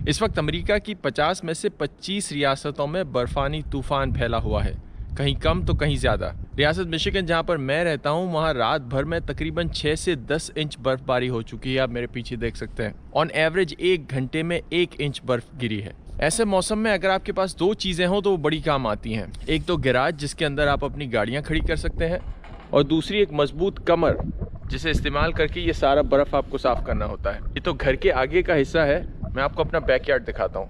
इस वक्त अमेरिका की 50 में से 25 रियासतों में बर्फानी तूफान फैला हुआ है, कहीं कम तो कहीं ज़्यादा। रियासत मिशिगन जहां पर मैं रहता हूं, वहां रात भर में तकरीबन 6 से 10 इंच बर्फबारी हो चुकी है। आप मेरे पीछे देख सकते हैं, ऑन एवरेज 1 घंटे में 1 इंच बर्फ गिरी है। ऐसे मौसम में अगर आपके पास 2 चीज़ें हों तो वो बड़ी काम आती हैं। एक तो गैराज जिसके अंदर आप अपनी गाड़ियाँ खड़ी कर सकते हैं, और दूसरी एक मजबूत कमर जिसे इस्तेमाल करके ये सारा बर्फ़ आपको साफ़ करना होता है। ये तो घर के आगे का हिस्सा है। मैं आपको अपना बैकयार्ड दिखाता हूँ।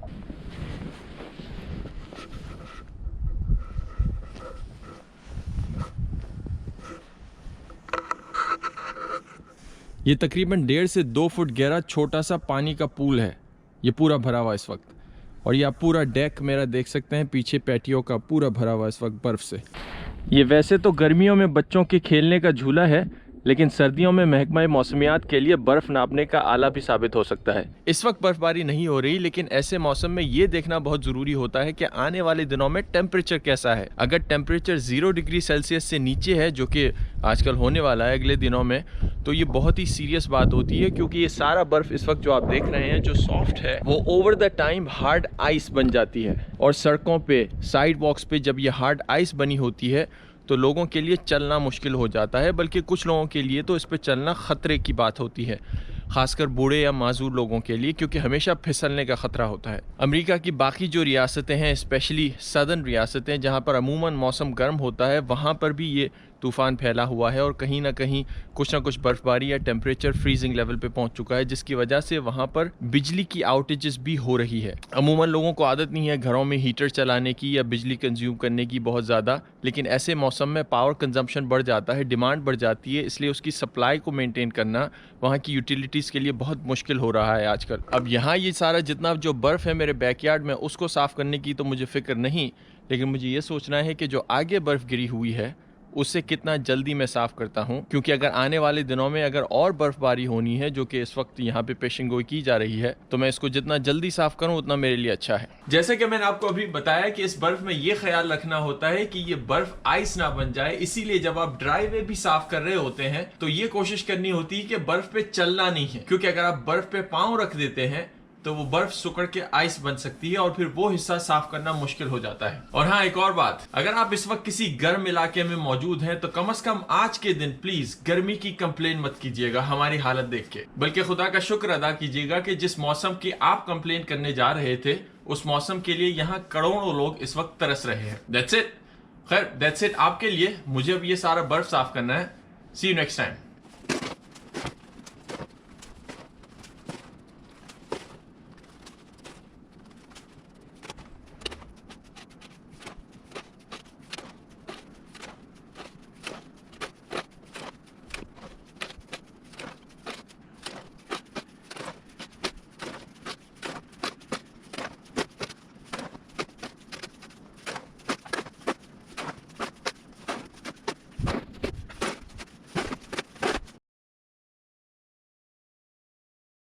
ये तकरीबन 1.5 से 2 फुट गहरा छोटा सा पानी का पूल है। ये पूरा भरा हुआ इस वक्त, और ये आप पूरा डेक मेरा देख सकते हैं, पीछे पैटियो का पूरा भरा हुआ इस वक्त बर्फ़ से। ये वैसे तो गर्मियों में बच्चों के खेलने का झूला है, लेकिन सर्दियों में महकमा मौसमियात के लिए बर्फ़ नापने का आला भी साबित हो सकता है। इस वक्त बर्फबारी नहीं हो रही, लेकिन ऐसे मौसम में ये देखना बहुत ज़रूरी होता है कि आने वाले दिनों में टेम्परेचर कैसा है। अगर टेम्परेचर 0 डिग्री सेल्सियस से नीचे है, जो कि आजकल होने वाला है अगले दिनों में, तो ये बहुत ही सीरियस बात होती है, क्योंकि ये सारा बर्फ़ इस वक्त जो आप देख रहे हैं, जो सॉफ्ट है, वो over the time hard ice बन जाती है। और सड़कों पे, साइड वॉक्स पे जब ये हार्ड आइस बनी होती है तो लोगों के लिए चलना मुश्किल हो जाता है, बल्कि कुछ लोगों के लिए तो इस पे चलना ख़तरे की बात होती है, ख़ासकर बूढ़े या माजूर लोगों के लिए, क्योंकि हमेशा फिसलने का ख़तरा होता है। अमेरिका की बाकी जो रियासतें हैं, स्पेशली सदर्न रियासतें जहाँ पर अमूमन मौसम गर्म होता है, वहाँ पर भी ये तूफ़ान फैला हुआ है और कहीं ना कहीं कुछ ना कुछ बर्फबारी या टेम्परेचर फ्रीजिंग लेवल पे पहुंच चुका है, जिसकी वजह से वहाँ पर बिजली की आउटेजेस भी हो रही है। अमूमन लोगों को आदत नहीं है घरों में हीटर चलाने की या बिजली कंज्यूम करने की बहुत ज़्यादा, लेकिन ऐसे मौसम में पावर कंजम्पशन बढ़ जाता है, डिमांड बढ़ जाती है, इसलिए उसकी सप्लाई को मेनटेन करना वहाँ की यूटिलिटीज़ के लिए बहुत मुश्किल हो रहा है आजकल। अब यहाँ ये सारा जितना जो बर्फ़ है मेरे बैकयार्ड में, उसको साफ़ करने की तो मुझे फ़िक्र नहीं, लेकिन मुझे ये सोचना है कि जो आगे बर्फ़ गिरी हुई है उससे कितना जल्दी मैं साफ़ करता हूं, क्योंकि अगर आने वाले दिनों में अगर और बर्फबारी होनी है, जो कि इस वक्त यहाँ पे पेशिंग गोई की जा रही है, तो मैं इसको जितना जल्दी साफ़ करूं उतना मेरे लिए अच्छा है। जैसे कि मैंने आपको अभी बताया कि इस बर्फ में ये ख्याल रखना होता है कि ये बर्फ आइस ना बन जाए, इसीलिए जब आप ड्राइवे भी साफ कर रहे होते हैं तो ये कोशिश करनी होती है कि बर्फ पे चलना नहीं है, क्योंकि अगर आप बर्फ पे पाँव रख देते हैं तो वो बर्फ सुकड़ के आइस बन सकती है और फिर वो हिस्सा साफ करना मुश्किल हो जाता है। और हाँ, एक और बात, अगर आप इस वक्त किसी गर्म इलाके में मौजूद हैं तो कम से कम आज के दिन प्लीज गर्मी की कंप्लेन मत कीजिएगा हमारी हालत देख के, बल्कि खुदा का शुक्र अदा कीजिएगा कि जिस मौसम की आप कंप्लेन करने जा रहे थे, उस मौसम के लिए यहाँ करोड़ों लोग इस वक्त तरस रहे हैं। That's it. खैर, दैट्स इट आपके लिए। मुझे अब ये सारा बर्फ साफ करना है। सी यू नेक्स्ट टाइम।